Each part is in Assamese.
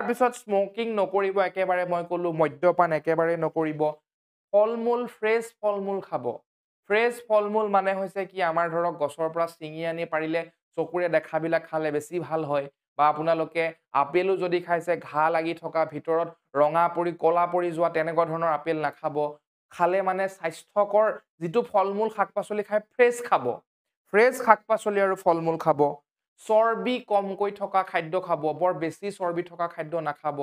পিছত স্মোকিং নকৰিব একেবাৰে মই ক'লো মদ্যপান একেবাৰে নকৰিব ফল-মূল ফ্ৰেছ ফল-মূল খাব ফ্ৰেছ ফল-মূল মানে হৈছে কি আমাৰ ধৰক গছৰ পৰা ছিঙি আনি পাৰিলে চকুৰে দেখাবিলাক খালে বেছি ভাল হয় বা আপোনালোকে আপেলো যদি খাইছে ঘা লাগি থকা ভিতৰত ৰঙা পৰি কলা পৰি যোৱা তেনেকুৱা ধৰণৰ আপেল নাখাব খালে মানে স্বাস্থ্যকৰ যিটো ফল-মূল শাক-পাচলি খাই ফ্ৰেছ খাব ফ্ৰেছ শাক-পাচলি আৰু ফল-মূল খাব চৰ্বি কমকৈ থকা খাদ্য খাব বৰ বেছি চৰ্বি থকা খাদ্য নাখাব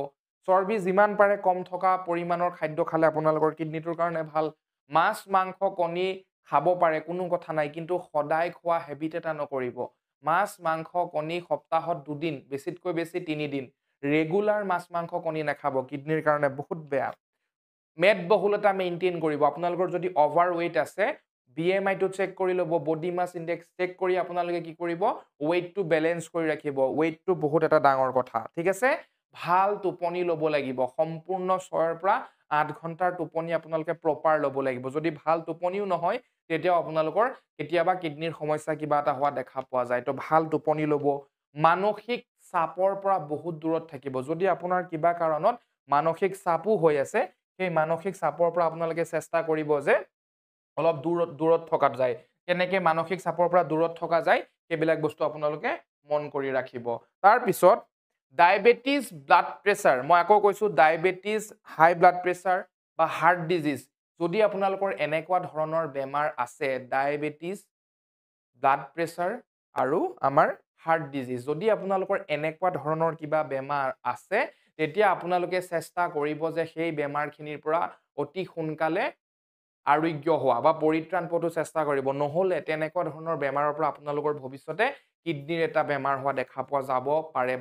চৰ্বি যিমান পাৰে কম থকা পৰিমাণৰ খাদ্য খালে আপোনালোকৰ কিডনীটোৰ কাৰণে ভাল মাছ মাংস কণী খাব পাৰে কোনো কথা নাই কিন্তু সদায় খোৱা হেবিট এটা নকৰিব মাছ মাংস কণী সপ্তাহত 2 দিন বেছিতকৈ বেছি 3 দিন ৰেগুলাৰ মাছ মাংস কণী নাখাব কিডনীৰ কাৰণে বহুত বেয়া মেদবহুলতা মেইনটেইন কৰিব আপোনালোকৰ যদি অভাৰ ওয়েট আছে BMI টো চেক কৰি ল'ব বডি মাছ ইনডেক্স চেক কৰি আপোনালোকে কি কৰিব ওয়েটটো বেলেন্স কৰি ৰাখিব ওয়েটটো বহুত এটা ডাঙৰ কথা ঠিক আছে ভাল টোপনি ল'ব লাগিব সম্পূৰ্ণ 6 ৰ পৰা 8 ঘণ্টাৰ টোপনি আপোনালোকে প্ৰপাৰ ল'ব লাগিব যদি ভাল টোপনিও নহয় তেতিয়া আপোনালোকৰ কেতিয়াবা কিডনীৰ সমস্যা কিবা এটা হোৱা দেখা পোৱা যায় তো ভাল টোপনি ল'ব মানসিক চাপৰ পৰা বহুত দূৰত থাকিব যদি আপোনাৰ কিবা কাৰণত মানসিক চাপো হৈ আছে সেই মানসিক চাপৰ পৰা আপোনালোকে চেষ্টা কৰিব যে অলপ দূৰত থকা যায় কেনেকে মানসিক চাপৰ পৰা দূৰত থকা যায় সেইবিলাক বস্তু আপোনালোকে মন কৰি ৰাখিব তাৰ পিছত ডায়াবেটিস ব্লাড প্ৰেছাৰ মই আকৌ কৈছো ডায়াবেটিস হাই ব্লাড প্ৰেছাৰ বা হাৰ্ট ডিজিজ যদি আপোনালোকৰ এনেকুৱা ধৰণৰ বেমাৰ আছে ডায়াবেটিস ব্লাড প্ৰেছাৰ আৰু আমাৰ হাৰ্ট ডিজিজ যদি আপোনালোকৰ এনেকুৱা ধৰণৰ কিবা বেমাৰ আছে তেতিয়া আপোনালোকে চেষ্টা কৰিব যে সেই বেমাৰখিনিৰ পৰা অতি সোনকালে আৰোগ্য হোৱা বা পৰিত্ৰাণ পোৱাটো চেষ্টা কৰিব নহলে তেনেকুৱা ধৰণৰ বেমাৰৰ পৰা আপোনালোকৰ ভৱিষ্যতে কিডনীৰ এটা বেমাৰ হোৱা দেখা পোৱা যাব পাৰে